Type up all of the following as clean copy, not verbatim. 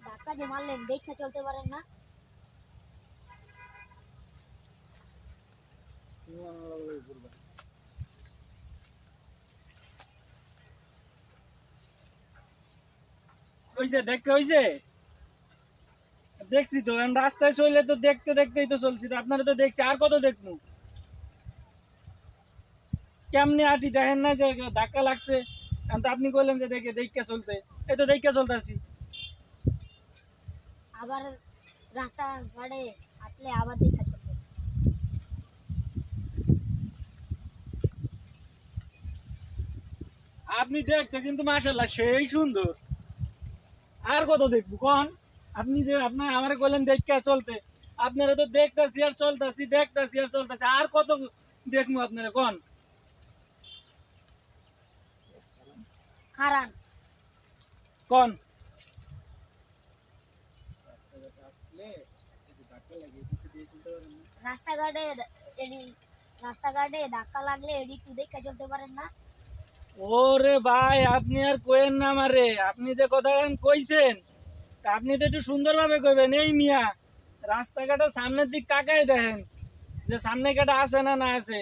ধাক্কা যে মারলেন দেখে চলতে পারেন না? দেখছি তো রাস্তায় চললে তো দেখতে দেখতেই তো চলছি, আপনারা তো দেখছি, আর কত দেখবো? কেমনি আটি দেখেন না যে ধাক্কা লাগছে? আপনি কইলেন যে দেখে দেখে চলতে, এই তো দেখে চলতেছি। আবার রাস্তাঘাটে হাঁটলে আবার দেখে চলবে। আপনি দেখতে কিন্তু মাশাআল্লাহ সেই সুন্দর, আর কত দেখবো কোন? আপনি যে আপনার আমার কইলেন দেখে চলতে, আপনারা তো দেখতেছি আর চলতেছি, দেখতেছি আর চলতেছি, আর কত দেখবো আপনারা কোন? খারান কোন রাস্তাঘাটে রাস্তাঘাটে ধাক্কা লাগলে একটু দেখে চলতে পারেন না? ওরে ভাই, আপনি আর কইেন না আমারে, আপনি যে কথাটা কইছেন তা আপনি তো একটু সুন্দরভাবে কইবেন। এই মিয়া, রাস্তাঘাটের সামনের দিক তাকাই দেখেন যে সামনে কাটা আছে না না আছে।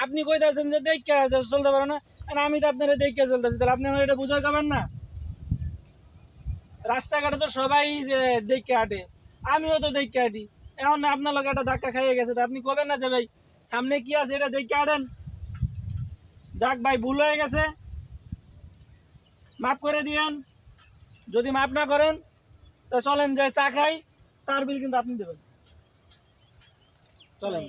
আপনি কইতাছেন যে দেখে চলতে পারো না, আর আমি তো আপনারা দেখে চলতেছি, তাহলে আপনি আমার এটা বুঝাই পাবেন না? রাস্তাঘাটে তো সবাই যে দেখে হাঁটে, আমিও তো দেখে হাঁটি। এখন আপনার লোক একটা ধাক্কা খাইয়ে গেছে, তা আপনি কবেন না যে ভাই সামনে কি আছে এটা দেখে হাঁটেন? যাক ভাই, ভুল হয়ে গেছে, মাফ করে দিয়েন। যদি মাফ না করেন তো চলেন যে চা খাই, চার বিল কিন্তু আপনি দেবেন। চলেন।